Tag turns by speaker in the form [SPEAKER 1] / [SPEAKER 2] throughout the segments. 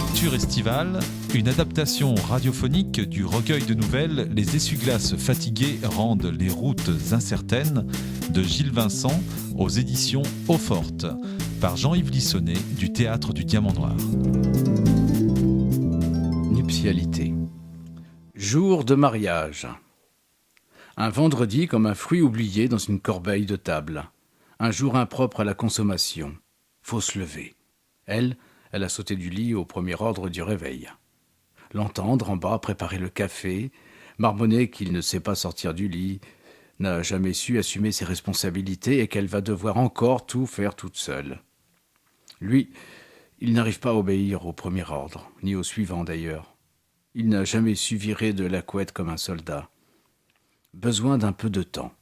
[SPEAKER 1] Lecture estivale, une adaptation radiophonique du recueil de nouvelles Les essuie-glaces fatigués rendent les routes incertaines de Gilles Vincent aux éditions Eauforte, par Jean-Yves Lissonnet du Théâtre du Diamant Noir.
[SPEAKER 2] Nuptialité. Jour de mariage. Un vendredi comme un fruit oublié dans une corbeille de table. Un jour impropre à la consommation. Faut se lever. Elle a sauté du lit au premier ordre du réveil. L'entendre en bas préparer le café, marmonner qu'il ne sait pas sortir du lit, n'a jamais su assumer ses responsabilités et qu'elle va devoir encore tout faire toute seule. Lui, il n'arrive pas à obéir au premier ordre, ni au suivant d'ailleurs. Il n'a jamais su virer de la couette comme un soldat. Besoin d'un peu de temps.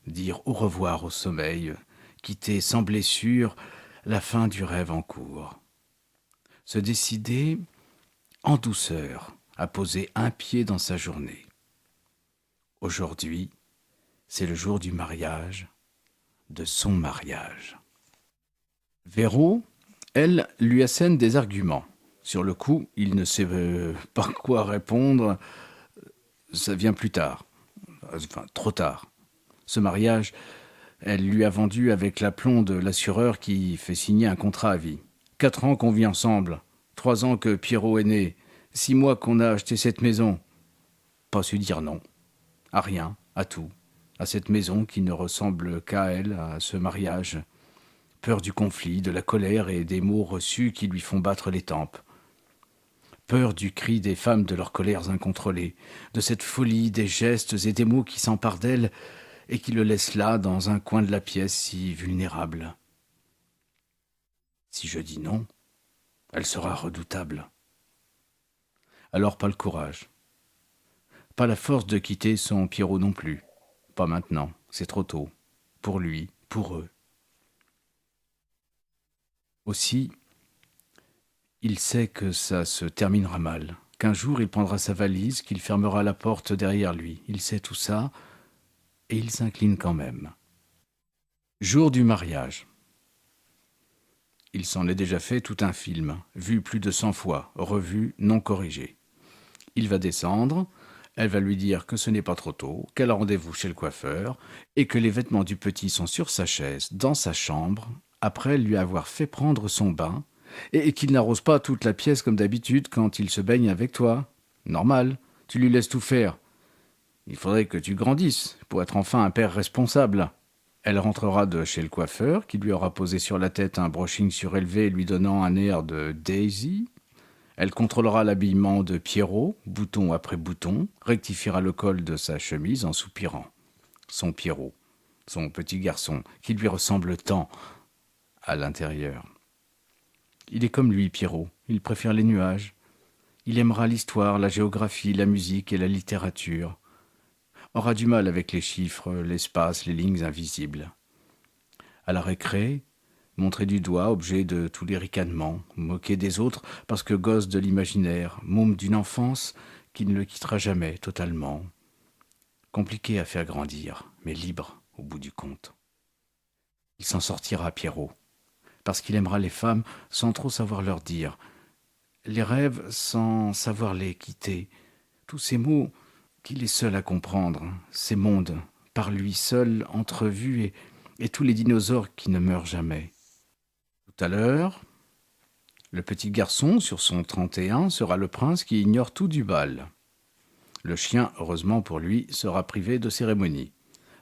[SPEAKER 2] Dire au revoir au sommeil, quitter sans blessure la fin du rêve en cours. Se décider en douceur à poser un pied dans sa journée. Aujourd'hui, c'est le jour du mariage, de son mariage. Véro, elle, lui assène des arguments. Sur le coup, il ne sait pas quoi répondre. Ça vient plus tard. Enfin, trop tard. Ce mariage, elle lui a vendu avec l'aplomb de l'assureur qui fait signer un contrat à vie. 4 ans qu'on vit ensemble. 3 ans que Pierrot est né. 6 mois qu'on a acheté cette maison. Pas su dire non. À rien, à tout. À cette maison qui ne ressemble qu'à elle, à ce mariage. Peur du conflit, de la colère et des mots reçus qui lui font battre les tempes. Peur du cri des femmes de leurs colères incontrôlées, de cette folie des gestes et des mots qui s'emparent d'elle et qui le laissent là, dans un coin de la pièce, si vulnérable. Si je dis non, elle sera redoutable. Alors pas le courage. Pas la force de quitter son Pierrot non plus. Pas maintenant, c'est trop tôt. Pour lui, pour eux. Aussi, il sait que ça se terminera mal, qu'un jour il prendra sa valise, qu'il fermera la porte derrière lui. Il sait tout ça, et il s'incline quand même. Jour du mariage. Il s'en est déjà fait tout un film, vu plus de 100 fois, revu, non corrigé. Il va descendre, elle va lui dire que ce n'est pas trop tôt, qu'elle a rendez-vous chez le coiffeur, et que les vêtements du petit sont sur sa chaise, dans sa chambre, après lui avoir fait prendre son bain, et qu'il n'arrose pas toute la pièce comme d'habitude quand il se baigne avec toi. Normal, tu lui laisses tout faire. Il faudrait que tu grandisses pour être enfin un père responsable. Elle rentrera de chez le coiffeur, qui lui aura posé sur la tête un brushing surélevé lui donnant un air de Daisy. Elle contrôlera l'habillement de Pierrot, bouton après bouton, rectifiera le col de sa chemise en soupirant. Son Pierrot, son petit garçon, qui lui ressemble tant à l'intérieur. Il est comme lui, Pierrot. Il préfère les nuages. Il aimera l'histoire, la géographie, la musique et la littérature. Aura du mal avec les chiffres, l'espace, les lignes invisibles. À la récré, montrer du doigt, objet de tous les ricanements, moquer des autres parce que gosse de l'imaginaire, môme d'une enfance qui ne le quittera jamais totalement. Compliqué à faire grandir, mais libre au bout du compte. Il s'en sortira, Pierrot, parce qu'il aimera les femmes sans trop savoir leur dire, les rêves sans savoir les quitter, tous ces mots qu'il est seul à comprendre, ces mondes, par lui seul entrevus et tous les dinosaures qui ne meurent jamais. Tout à l'heure, le petit garçon, sur son 31, sera le prince qui ignore tout du bal. Le chien, heureusement pour lui, sera privé de cérémonie.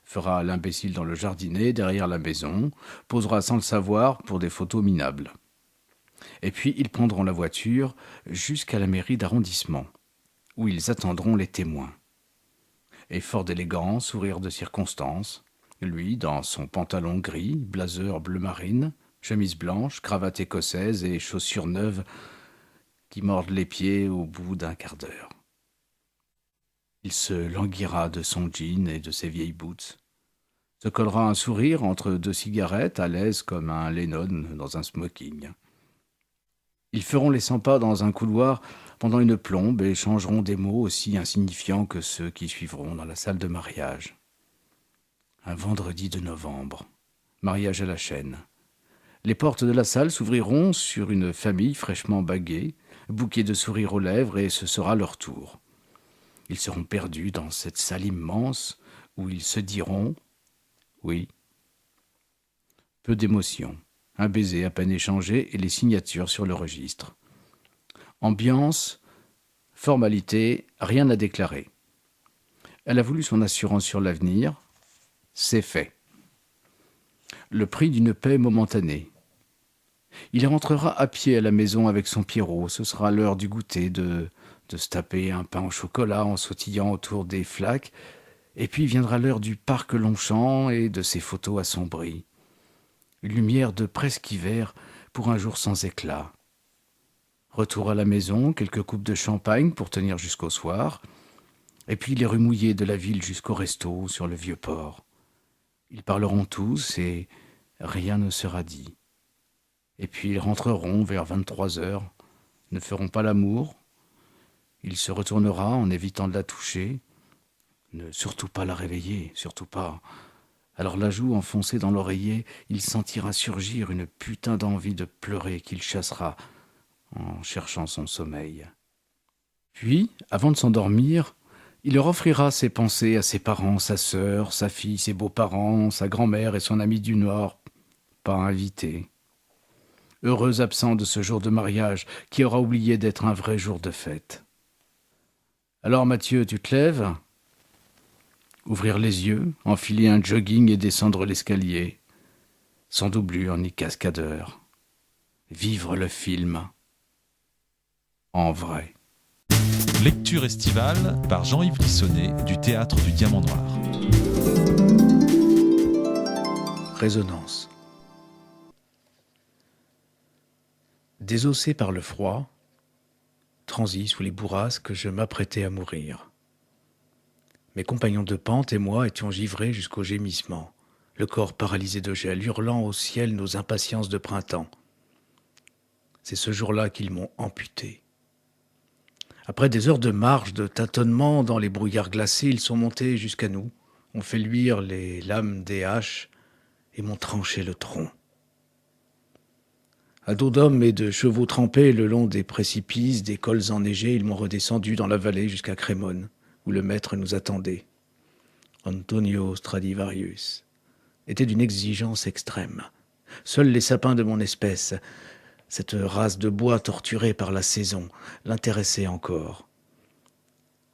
[SPEAKER 2] Fera l'imbécile dans le jardinet, derrière la maison, posera sans le savoir pour des photos minables. Et puis ils prendront la voiture jusqu'à la mairie d'arrondissement, où ils attendront les témoins. Et fort d'élégant, sourire de circonstance, lui, dans son pantalon gris, blazer bleu marine, chemise blanche, cravate écossaise et chaussures neuves qui mordent les pieds au bout d'un quart d'heure. Il se languira de son jean et de ses vieilles boots, se collera un sourire entre 2 cigarettes, à l'aise comme un Lennon dans un smoking. Ils feront les 100 pas dans un couloir pendant une plombe et échangeront des mots aussi insignifiants que ceux qui suivront dans la salle de mariage. Un vendredi de novembre, mariage à la chaîne. Les portes de la salle s'ouvriront sur une famille fraîchement baguée, bouquet de sourires aux lèvres, et ce sera leur tour. Ils seront perdus dans cette salle immense où ils se diront « oui ». Peu d'émotion, un baiser à peine échangé et les signatures sur le registre. Ambiance, formalité, rien à déclarer. Elle a voulu son assurance sur l'avenir, c'est fait. Le prix d'une paix momentanée. Il rentrera à pied à la maison avec son Pierrot, ce sera l'heure du goûter, de se taper un pain au chocolat en sautillant autour des flaques, et puis viendra l'heure du parc Longchamp et de ses photos assombries. Une lumière de presque hiver pour un jour sans éclat. Retour à la maison, quelques coupes de champagne pour tenir jusqu'au soir, et puis les rues mouillées de la ville jusqu'au resto sur le vieux port. Ils parleront tous et rien ne sera dit. Et puis ils rentreront vers 23h, ne feront pas l'amour. Il se retournera en évitant de la toucher. Ne surtout pas la réveiller, surtout pas. Alors la joue enfoncée dans l'oreiller, il sentira surgir une putain d'envie de pleurer qu'il chassera en cherchant son sommeil. Puis, avant de s'endormir, il leur offrira ses pensées à ses parents, sa sœur, sa fille, ses beaux-parents, sa grand-mère et son ami du Nord, pas invités. Heureux absent de ce jour de mariage qui aura oublié d'être un vrai jour de fête. Alors Mathieu, tu te lèves ? Ouvrir les yeux, enfiler un jogging et descendre l'escalier, sans doublure ni cascadeur. Vivre le film. En vrai.
[SPEAKER 1] Lecture estivale par Jean-Yves Lissonnet du Théâtre du Diamant Noir.
[SPEAKER 2] Résonance. Désossé par le froid, transi sous les bourrasques, je m'apprêtais à mourir. Mes compagnons de pente et moi étions givrés jusqu'au gémissement, le corps paralysé de gel, hurlant au ciel nos impatiences de printemps. C'est ce jour-là qu'ils m'ont amputé. Après des heures de marche, de tâtonnement dans les brouillards glacés, ils sont montés jusqu'à nous, ont fait luire les lames des haches et m'ont tranché le tronc. À dos d'hommes et de chevaux trempés le long des précipices, des cols enneigés, ils m'ont redescendu dans la vallée jusqu'à Crémone, où le maître nous attendait. Antonio Stradivarius était d'une exigence extrême. Seuls les sapins de mon espèce, cette race de bois torturée par la saison, l'intéressaient encore.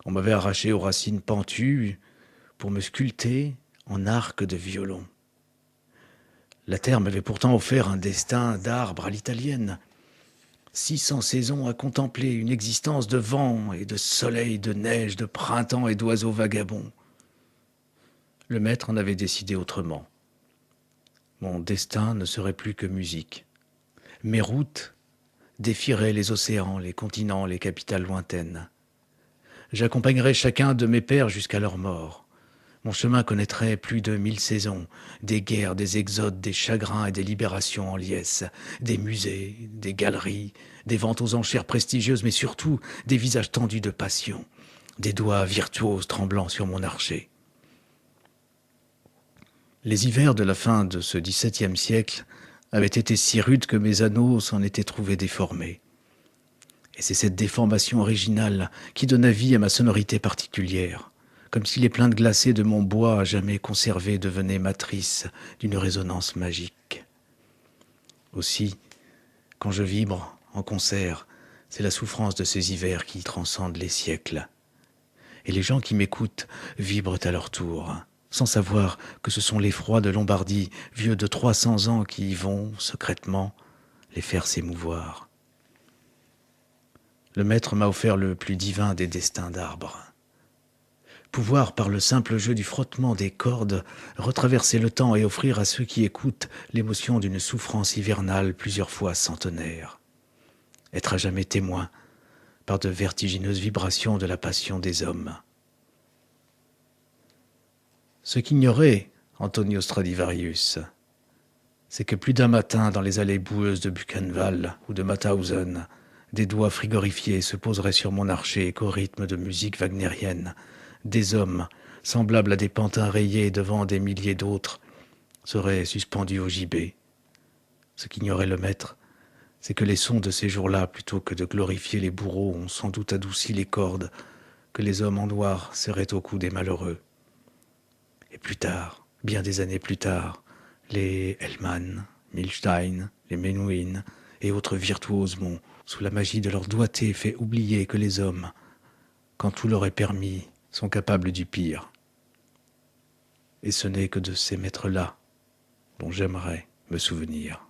[SPEAKER 2] On m'avait arraché aux racines pentues pour me sculpter en arc de violon. La terre m'avait pourtant offert un destin d'arbre à l'italienne. 600 saisons à contempler, une existence de vent et de soleil, de neige, de printemps et d'oiseaux vagabonds. Le maître en avait décidé autrement. Mon destin ne serait plus que musique. Mes routes défieraient les océans, les continents, les capitales lointaines. J'accompagnerais chacun de mes pères jusqu'à leur mort. Mon chemin connaîtrait plus de 1000 saisons, des guerres, des exodes, des chagrins et des libérations en liesse, des musées, des galeries, des ventes aux enchères prestigieuses, mais surtout des visages tendus de passion, des doigts virtuoses tremblant sur mon archet. Les hivers de la fin de ce XVIIe siècle avaient été si rudes que mes anneaux s'en étaient trouvés déformés. Et c'est cette déformation originale qui donna vie à ma sonorité particulière, comme si les plaintes glacées de mon bois à jamais conservé devenaient matrices d'une résonance magique. Aussi, quand je vibre en concert, c'est la souffrance de ces hivers qui transcendent les siècles. Et les gens qui m'écoutent vibrent à leur tour, sans savoir que ce sont les froids de Lombardie, vieux de 300 ans, qui y vont, secrètement, les faire s'émouvoir. Le maître m'a offert le plus divin des destins d'arbres. Pouvoir, par le simple jeu du frottement des cordes, retraverser le temps et offrir à ceux qui écoutent l'émotion d'une souffrance hivernale plusieurs fois centenaire. Être à jamais témoin, par de vertigineuses vibrations de la passion des hommes. Ce qu'ignorait Antonio Stradivarius, c'est que plus d'un matin, dans les allées boueuses de Buchenwald ou de Mauthausen, des doigts frigorifiés se poseraient sur mon archet qu'au rythme de musique wagnérienne. Des hommes, semblables à des pantins rayés devant des milliers d'autres, seraient suspendus au gibet. Ce qu'ignorait le maître, c'est que les sons de ces jours-là, plutôt que de glorifier les bourreaux, ont sans doute adouci les cordes que les hommes en noir serraient au cou des malheureux. Et plus tard, bien des années plus tard, les Hellman, Milstein, les Menuhin et autres virtuoses m'ont, sous la magie de leur doigté, fait oublier que les hommes, quand tout leur est permis, sont capables du pire. Et ce n'est que de ces maîtres-là dont j'aimerais me souvenir.